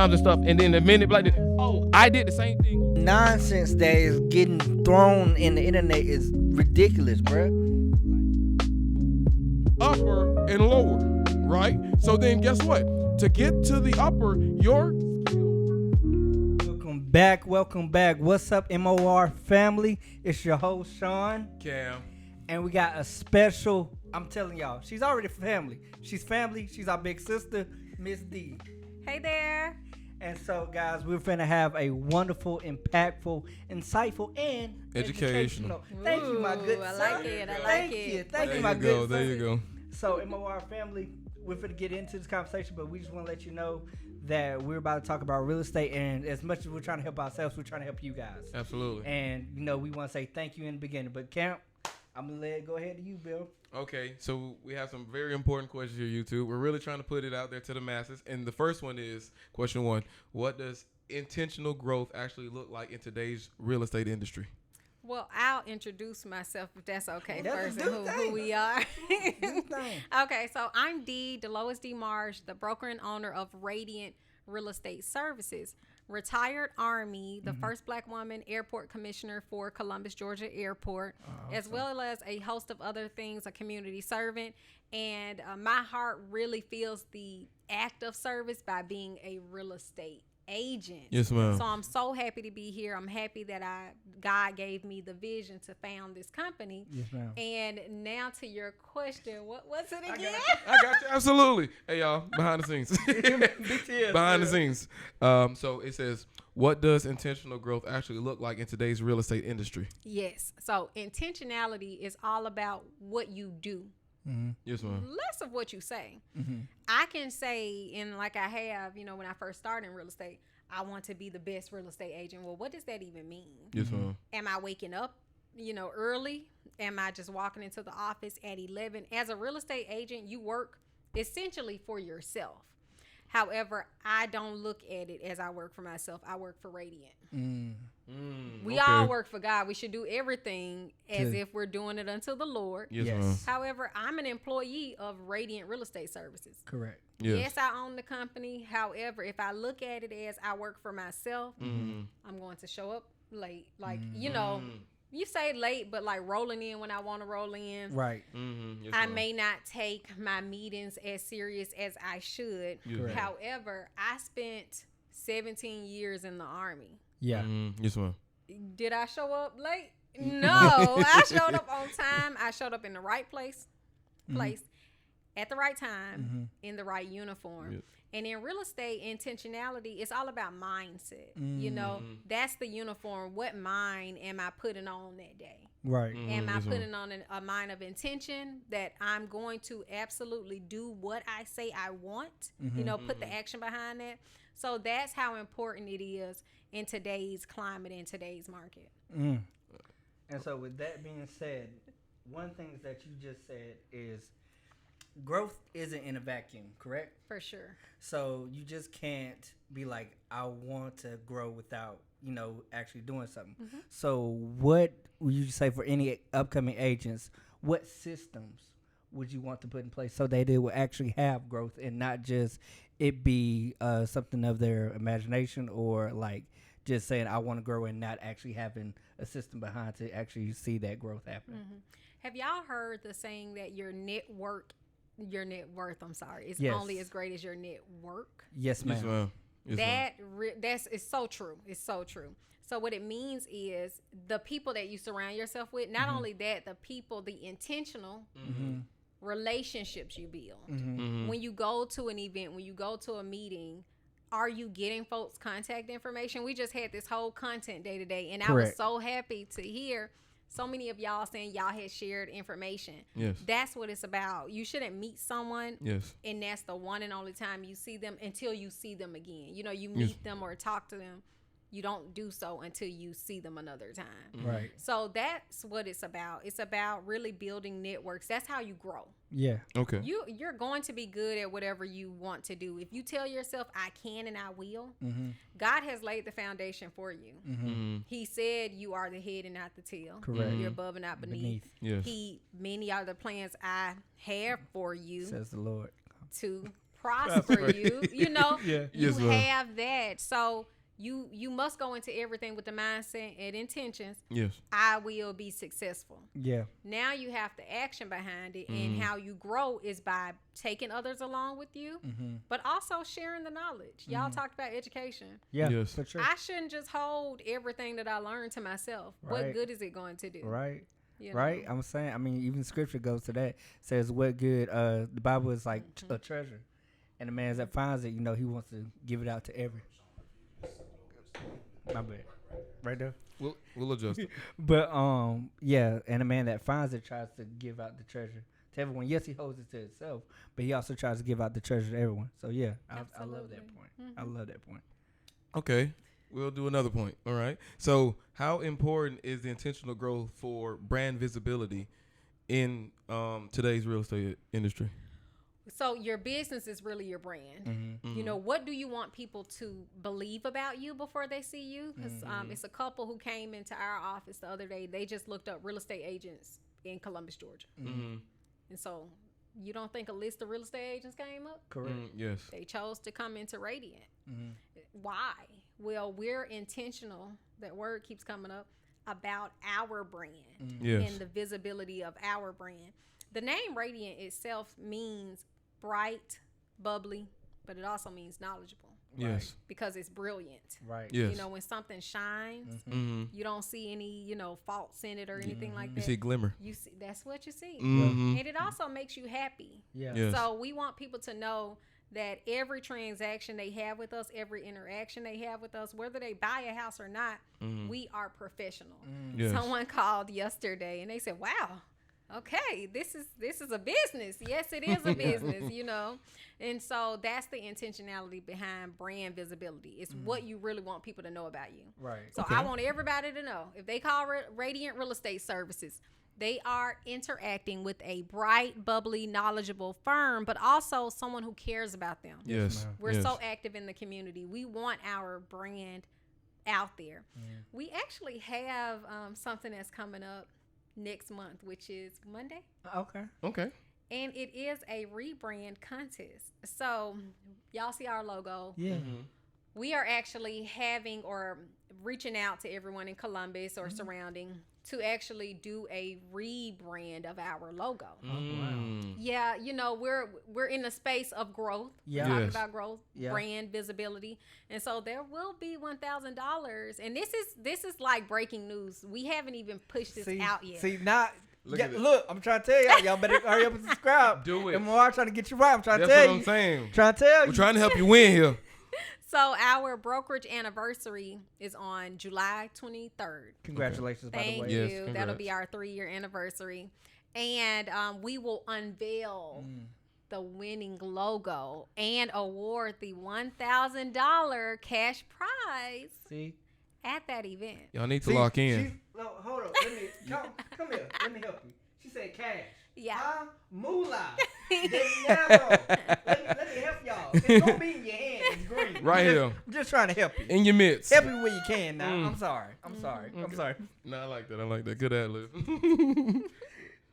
times and stuff, and then the minute like, oh, I did the same thing. Nonsense that is getting thrown in the internet is ridiculous, bruh. Upper and lower, right? So then guess what? To get to the upper, your Welcome back. What's up, MOR family? It's your host, Sean. Cam. And we got a special, I'm telling y'all, she's already family. She's family. She's our big sister, Miss D. Hey there. And so, guys, we're finna have a wonderful, impactful, insightful, and educational. Thank you, my good I son. like it. Thank you. Thank you, my good son. There you go. So, MOR family, we're finna get into this conversation, but we just want to let you know that we're about to talk about real estate, and as much as we're trying to help ourselves, we're trying to help you guys. Absolutely. And, you know, we want to say thank you in the beginning. But, Camp, I'm going to let it go ahead to you, Bill. Okay, so we have some very important questions here, YouTube. We're really trying to put it out there to the masses. And the first one is, question one, what does intentional growth actually look like in today's real estate industry? Well, I'll introduce myself if that's okay That's first, and who we are. Thing. Okay, so I'm Delois D. Marsh, the broker and owner of Radiant Real Estate Services. Retired Army, the first black woman airport commissioner for Columbus, Georgia Airport, as well as a host of other things, a community servant. And my heart really feels the act of service by being a real estate agent. Yes, ma'am. So I'm so happy to be here. I'm happy that God gave me the vision to found this company. Yes, ma'am. And now to your question, what was it again? I got you. Absolutely. Hey, y'all, behind the scenes. Behind the scenes. So it says, what does intentional growth actually look like in today's real estate industry? Yes. So intentionality is all about what you do. Mm-hmm. Yes, ma'am. Less of what you say. Mm-hmm. I can say, and like I have, when I first started in real estate, I want to be the best real estate agent. Well, what does that even mean? Yes, ma'am. Am I waking up, early? Am I just walking into the office at 11? As a real estate agent, you work essentially for yourself. However, I don't look at it as I work for myself. I work for Radiant. We all work for God. We should do everything as if we're doing it unto the Lord. Yes, Yes. ma'am. However, I'm an employee of Radiant Real Estate Services. Correct. Yes, I own the company. However, if I look at it as I work for myself, I'm going to show up late. Like, you say late, but like rolling in when I want to roll in. Right. Yes, I ma'am. may not take my meetings as serious as I should. Correct. However, I spent 17 years in the Army. Yeah. Yes, ma'am. Did I show up late? No, I showed up on time. I showed up in the right place, at the right time, in the right uniform. Yep. And in real estate, intentionality, it's all about mindset. That's the uniform. What mind am I putting on that day? Right. Am I yes, ma'am. putting on a mind of intention that I'm going to absolutely do what I say I want? Put the action behind that. So that's how important it is in today's climate, in today's market. And so with that being said, one thing that you just said is growth isn't in a vacuum, correct? For sure. So you just can't be like, I want to grow without, actually doing something. So what would you say for any upcoming agents, what systems would you want to put in place so that it will actually have growth and not just it be something of their imagination or like just saying I want to grow and not actually having a system behind to actually see that growth happen? Have y'all heard the saying that your net worth, is Yes. only as great as your network? Yes, ma'am. Yes, ma'am. Yes, ma'am. It's so true. It's so true. So what it means is the people that you surround yourself with, not only that, the intentional relationships you build. When you go to an event, when you go to a meeting, are you getting folks' contact information? We just had this whole content day today, and Correct. I was so happy to hear so many of y'all saying y'all had shared information. Yes. That's what it's about. You shouldn't meet someone Yes. and that's the one and only time you see them until you see them again. You meet them or talk to them. You don't do so until you see them another time. Right. So that's what it's about. It's about really building networks. That's how you grow. Yeah. Okay. You're going to be good at whatever you want to do. If you tell yourself, I can and I will, God has laid the foundation for you. He said you are the head and not the tail. Correct. You're above and not beneath. Yes. Many are the plans I have for you Says the Lord. to prosper you. You know, Yeah. you Yes, ma'am. have that. So you must go into everything with the mindset and intentions. Yes. I will be successful. Yeah. Now you have the action behind it, and how you grow is by taking others along with you, but also sharing the knowledge. Y'all talked about education. Yeah. Yes. For sure. I shouldn't just hold everything that I learned to myself. Right. What good is it going to do? Right. You Right. know? I'm saying. I mean, even scripture goes to that. It says what good. The Bible is like a treasure, and the man that finds it, he wants to give it out to every. My bad. Right there. We'll adjust it. But yeah, and the man that finds it tries to give out the treasure to everyone. Yes, he holds it to himself, but he also tries to give out the treasure to everyone. So yeah, I love Absolutely. that point. I love that point. Okay. We'll do another point. All right. So, how important is the intentional growth for brand visibility in today's real estate industry? So your business is really your brand. You know, what do you want people to believe about you before they see you? Because it's a couple who came into our office the other day. They just looked up real estate agents in Columbus, Georgia. And so you don't think a list of real estate agents came up? Correct. Yes. They chose to come into Radiant. Why? Well, we're intentional. That word keeps coming up about our brand Yes. and the visibility of our brand. The name Radiant itself means bright, bubbly, but it also means knowledgeable Yes. because it's brilliant. Right. Yes. You know, when something shines, Mm-hmm. you don't see any, faults in it or anything like You that. see glimmer. You see, that's what you see. Mm-hmm. And it also makes you happy. Yeah. Yes. So we want people to know that every transaction they have with us, every interaction they have with us, whether they buy a house or not, we are professional. Yes. Someone called yesterday and they said, "Wow, okay, this is a business." Yes, it is a business, And so that's the intentionality behind brand visibility. It's what you really want people to know about you. Right. So I want everybody to know, if they call Radiant Real Estate Services, they are interacting with a bright, bubbly, knowledgeable firm, but also someone who cares about them. Yes. We're Yes. so active in the community. We want our brand out there. We actually have something that's coming up next month, which is Monday. Okay. Okay. And it is a rebrand contest. So y'all see our logo. Yeah. We are actually having or reaching out to everyone in Columbus or surrounding to actually do a rebrand of our logo. Yeah, we're in the space of growth. Yeah. We're talking Yes. about growth, Yeah. brand visibility, and so there will be $1,000. And this is like breaking news. We haven't even pushed this out yet. See, now, Look at it. look, I'm trying to tell y'all. Y'all better hurry up and subscribe. Do it. And more, I'm trying to get you right. I'm trying That's to tell what you. I'm saying. Trying to tell We're you. trying to help you win here. So our brokerage anniversary is on July 23rd. Congratulations, by the Thank way. Yes, you. That'll be congrats. our 3-year anniversary. And we will unveil the winning logo and award the $1,000 cash prize See? at that event. Y'all need to lock in. No, hold on. Let me come here. Let me help you. She said cash. Yeah. Huh? Moolah. Dinero. Let me help y'all. It's gonna be in your hand. It's green. Right here. I'm just trying to help you. In your midst. Help me where you can now. I'm sorry. I'm sorry. No, I like that. I like that. Good ad lib.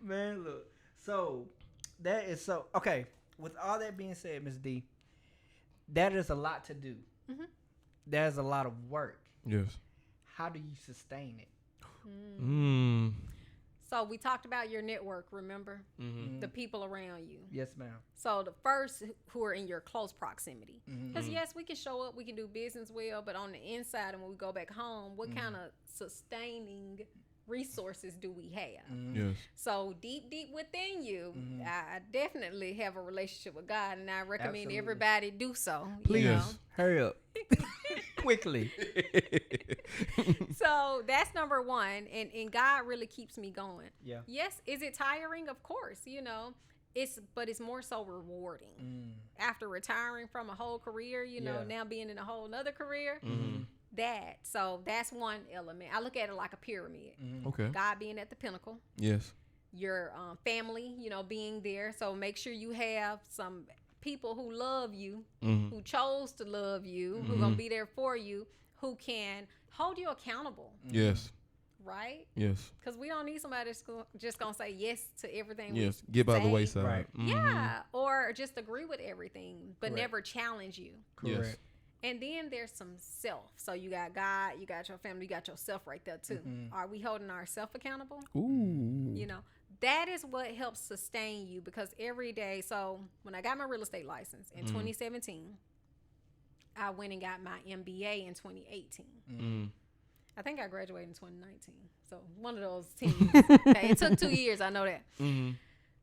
Man, look. So that is so okay. With all that being said, Ms. D, that is a lot to do. There's a lot of work. Yes. How do you sustain it? Mm. So we talked about your network, remember? Mm-hmm. The people around you. Yes, ma'am. So the first who are in your close proximity. Mm-hmm. Because yes, we can show up, we can do business well, but on the inside and when we go back home, what kind of sustaining resources do we have? Yes. So deep within you, I definitely have a relationship with God, and I recommend Absolutely. everybody do so. Please You know? Yes. hurry up. Quickly. So that's number one, and God really keeps me going. Yeah. Yes, is it tiring? Of course, but it's more so rewarding. After retiring from a whole career, Yeah. now being in a whole nother career, Mm-hmm. so that's one element. I look at it like a pyramid. Okay. God being at the pinnacle, Yes. your family, being there. So make sure you have some people who love you, Mm-hmm. who chose to love you, who gonna be there for you, who can hold you accountable. Yes. right? Yes. Because we don't need somebody that's just gonna say yes to everything. Yes. We Get by the say. wayside. Right. Yeah, or just agree with everything, but Correct. never challenge you. Correct. Yes. And then there's some self. So you got God, you got your family, you got yourself right there too. Are we holding ourselves accountable? Ooh. You know, that is what helps sustain you, because every day. So when I got my real estate license in 2017, I went and got my MBA in 2018. Mm. I think I graduated in 2019. So one of those 10 years. Okay, it took 2 years. I know that. Mm-hmm.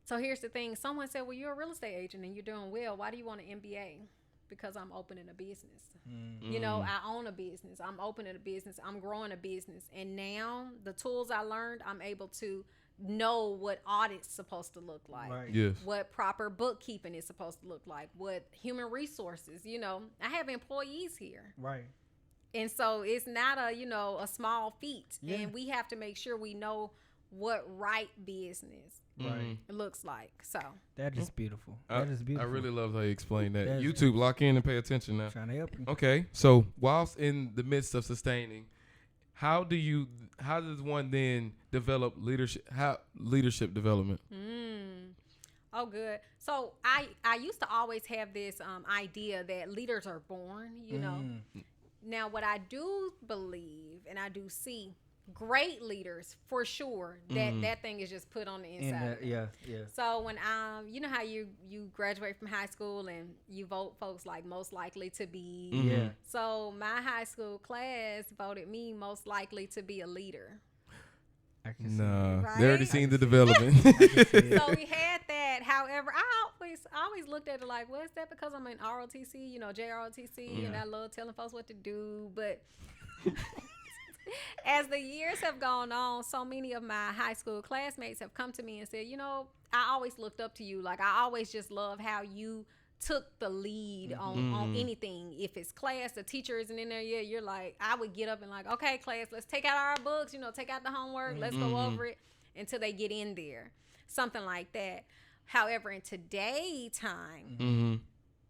So here's the thing. Someone said, well, you're a real estate agent and you're doing well. Why do you want an MBA? Because I'm opening a business. You know, I own a business. I'm opening a business. I'm growing a business. And now the tools I learned, I'm able to know what audit's supposed to look like. Right. Yes. What proper bookkeeping is supposed to look like. What human resources, you know. I have employees here. Right. And so it's not a, you know, a small feat. Yeah. And we have to make sure we know what right business Right. looks like. So That is beautiful. That is beautiful. I really love how you explain that. That's- YouTube, lock in and pay attention now. Trying to help you. Okay, so whilst in the midst of sustaining, how does one then develop leadership development? Oh, good. So I used to always have this idea that leaders are born, you know. Now, what I do believe and I do see, great leaders for sure, that thing is just put on the inside. Yeah. So when you know how you graduate from high school and you vote folks like most likely to be. Yeah. So my high school class voted me most likely to be a leader. I can see. Nah, Right? they already seen the development. So we had that. However, I always looked at it like, well, is that because I'm in ROTC, you know, JROTC, and I love telling folks what to do. But as the years have gone on, so many of my high school classmates have come to me and said, you know, I always looked up to you. Like, I always just love how you took the lead on anything. If it's class, the teacher isn't in there yet, you're like, I would get up and like, okay, class, let's take out our books, you know, take out the homework, let's go over it until they get in there. Something like that. However, in today's time,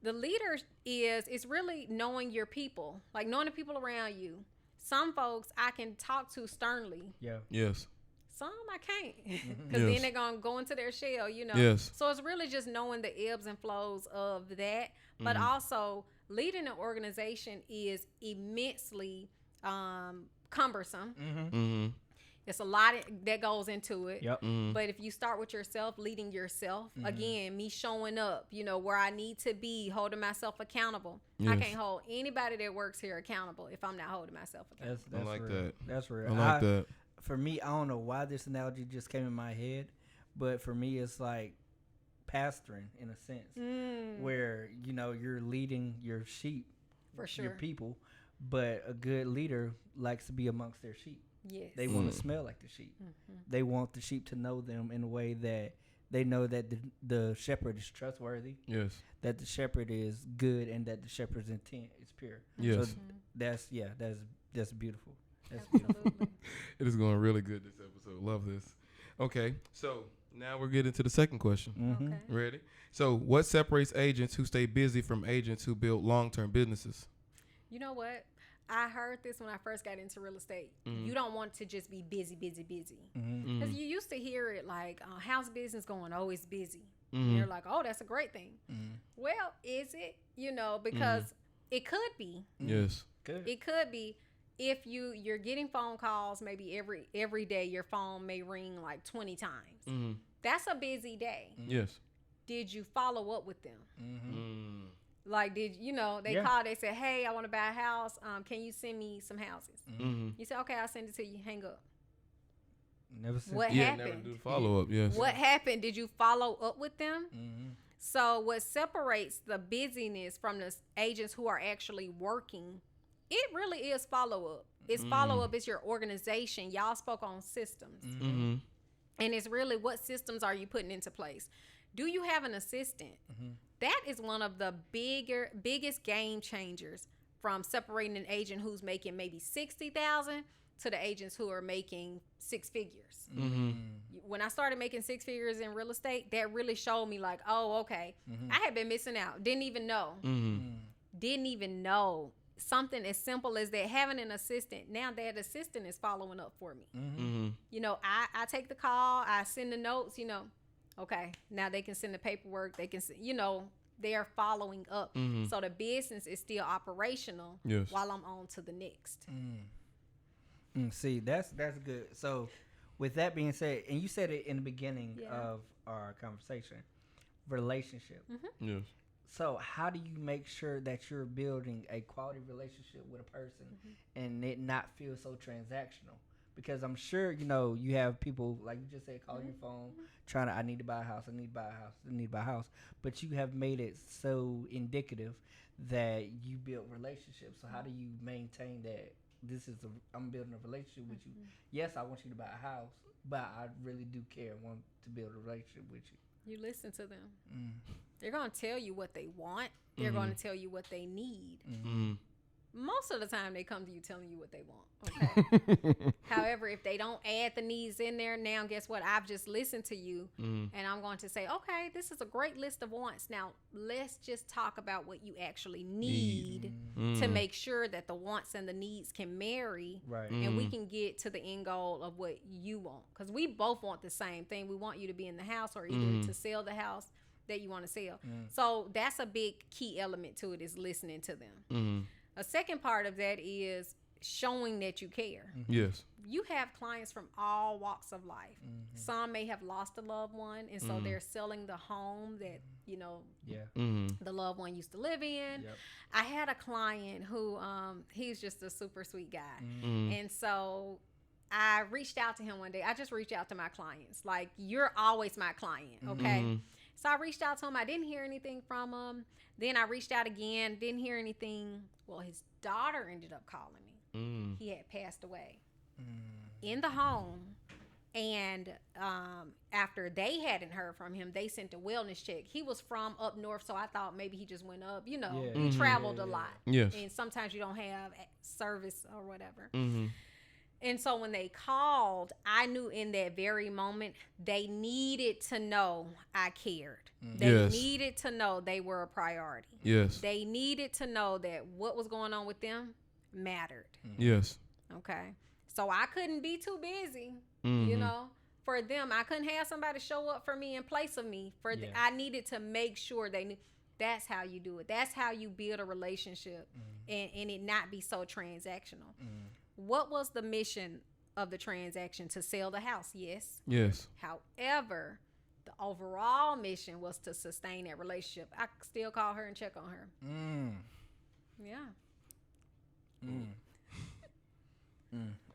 the leader is really knowing your people, like knowing the people around you. Some folks I can talk to sternly. Yeah. Yes. Some I can't, because then they're gonna go into their shell, you know. Yes. So it's really just knowing the ebbs and flows of that, but also leading an organization is immensely cumbersome. It's a lot that goes into it. Yep. But if you start with yourself, leading yourself, again, me showing up, you know, where I need to be, holding myself accountable. I Yes. can't hold anybody that works here accountable if I'm not holding myself accountable. That's I like real. that. That's real. I like that. For me, I don't know why this analogy just came in my head, but for me, it's like pastoring in a sense, where, you know, you're leading your sheep, For sure. your people, but a good leader likes to be amongst their sheep. Yes. They want to smell like the sheep. They want the sheep to know them in a way that they know that the shepherd is trustworthy, Yes. that the shepherd is good, and that the shepherd's intent is pure. Yes. So that's beautiful. That's beautiful. Absolutely. It is going really good this episode. Love this. Okay, so now we're getting to the second question. Okay. Ready? So, what separates agents who stay busy from agents who build long-term businesses? You know what? I heard this when I first got into real estate. You don't want to just be busy. Because you used to hear it like, how's business going? Oh, it's busy. And you're like, oh, that's a great thing. Well, is it? You know, because it could be. Yes. Good. It could be if you're getting phone calls, maybe every day your phone may ring like 20 times. That's a busy day. Yes. Did you follow up with them? Like, did you know, they Yeah. called, they said, hey, I want to buy a house. Can you send me some houses? You said, okay, I'll send it to you. Hang up. Never said. What Yeah, never happened? do the follow-up. Yes. What happened? Did you follow up with them? So what separates the busyness from the agents who are actually working, it really is follow-up. It's follow-up. It's your organization. Y'all spoke on systems. And it's really, what systems are you putting into place? Do you have an assistant? That is one of the biggest game changers from separating an agent who's making maybe $60,000 to the agents who are making six figures. When I started making six figures in real estate, that really showed me like, oh, okay, I had been missing out. Didn't even know. something as simple as that, having an assistant. Now that assistant is following up for me. Mm-hmm. You know, I take the call, I send the notes, you know, okay, now they can send the paperwork, they can, you know, they are following up. Mm-hmm. So the business is still operational Yes. while I'm on to the next. See, that's good. So, with that being said, and you said it in the beginning of our conversation, relationship. Yes. So, how do you make sure that you're building a quality relationship with a person and it not feel so transactional? Because I'm sure, you know, you have people, like you just said, calling your phone, trying to, I need to buy a house, I need to buy a house, I need to buy a house. But you have made it so indicative that you build relationships. So, how do you maintain that? I'm building a relationship with you. Yes, I want you to buy a house, but I really do care and want to build a relationship with you. You listen to them. They're going to tell you what they want. They're going to tell you what they need. Most of the time, they come to you telling you what they want. Okay. However, if they don't add the needs in there, now guess what? I've just listened to you, and I'm going to say, okay, this is a great list of wants. Now, let's just talk about what you actually need to make sure that the wants and the needs can marry, Right. and we can get to the end goal of what you want. Because we both want the same thing. We want you to be in the house, or either to sell the house that you want to sell. So that's a big key element to it, is listening to them. A second part of that is showing that you care. Yes. You have clients from all walks of life. Some may have lost a loved one, and so they're selling the home that, you know, the loved one used to live in. Yep. I had a client who, he's just a super sweet guy. And so I reached out to him one day. I just reach out to my clients. Like, you're always my client, okay? So I reached out to him. I didn't hear anything from him. Then I reached out again, didn't hear anything. Well, his daughter ended up calling me. He had passed away in the home. And after they hadn't heard from him, they sent a wellness check. He was from up north, so I thought maybe he just went up. You know, he traveled a lot. Yes. And sometimes you don't have service or whatever. And so when they called, I knew in that very moment they needed to know I cared. They needed to know they were a priority. Yes. They needed to know that what was going on with them mattered. Yes. Okay. So I couldn't be too busy, you know, for them. I couldn't have somebody show up for me in place of me. I needed to make sure they knew. That's how you do it. That's how you build a relationship and it not be so transactional. What was the mission of the transaction? To sell the house? Yes. Yes. However, the overall mission was to sustain that relationship. I still call her and check on her. Yeah.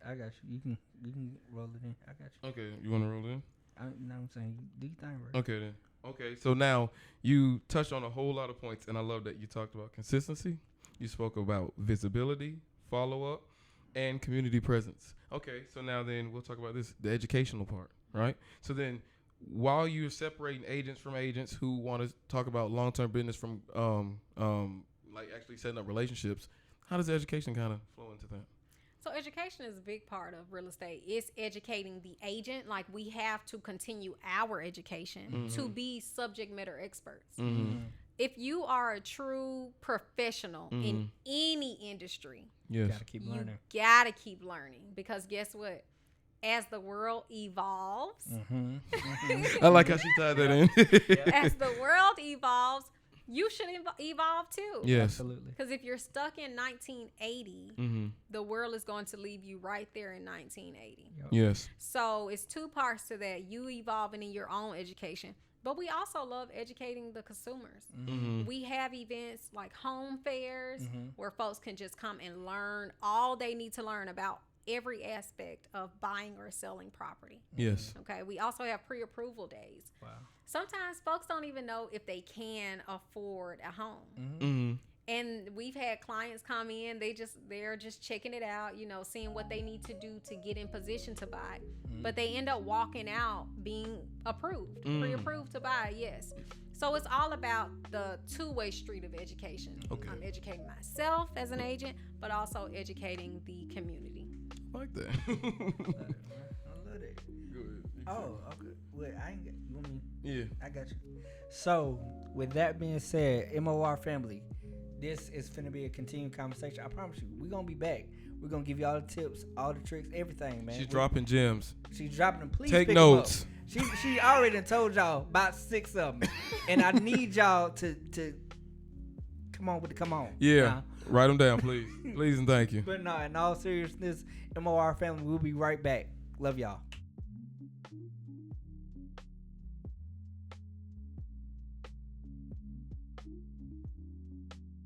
I got you. You can roll it in. I got you. Okay. You want to roll in? I'm saying, do your thing, right? Okay then. Okay. So now you touched on a whole lot of points, and I love that you talked about consistency. You spoke about visibility, follow up, and community presence. Okay. So now then we'll talk about the educational part, right? So then, while you're separating agents from agents who want to talk about long-term business from like actually setting up relationships, how does education kind of flow into that? So education is a big part of real estate. It's educating the agent. Like, we have to continue our education to be subject matter experts. If you are a true professional in any industry, Yes. Gotta keep learning. you gotta keep learning, because guess what? As the world evolves, I like how she tied that in. as the world evolves, you should evolve too. Yes. Absolutely. Because if you're stuck in 1980, the world is going to leave you right there in 1980. Yes. So it's two parts to that. You evolving in your own education, but we also love educating the consumers. We have events like home fairs where folks can just come and learn all they need to learn about every aspect of buying or selling property. Yes. Okay. We also have pre-approval days. Wow. Sometimes folks don't even know if they can afford a home. And we've had clients come in, they're just checking it out, you know, seeing what they need to do to get in position to buy. But they end up walking out being approved, pre-approved to buy, yes. So it's all about the two-way street of education. Okay. I'm educating myself as an agent, but also educating the community. I like that. I love it. Good. Oh, okay. Wait, I ain't got you. Want me? Yeah. I got you. So, with that being said, MOR family, this is finna be a continued conversation. I promise you, we're gonna be back. We're gonna give you all the tips, all the tricks, everything, man. She's dropping gems. She's dropping them. Please Take pick notes. Them up. She already done told y'all about 6 of them, and I need y'all to come on with the come on. Yeah, Now. write them down, please. Please and thank you. But no, in all seriousness, MOR family, we'll be right back. Love y'all.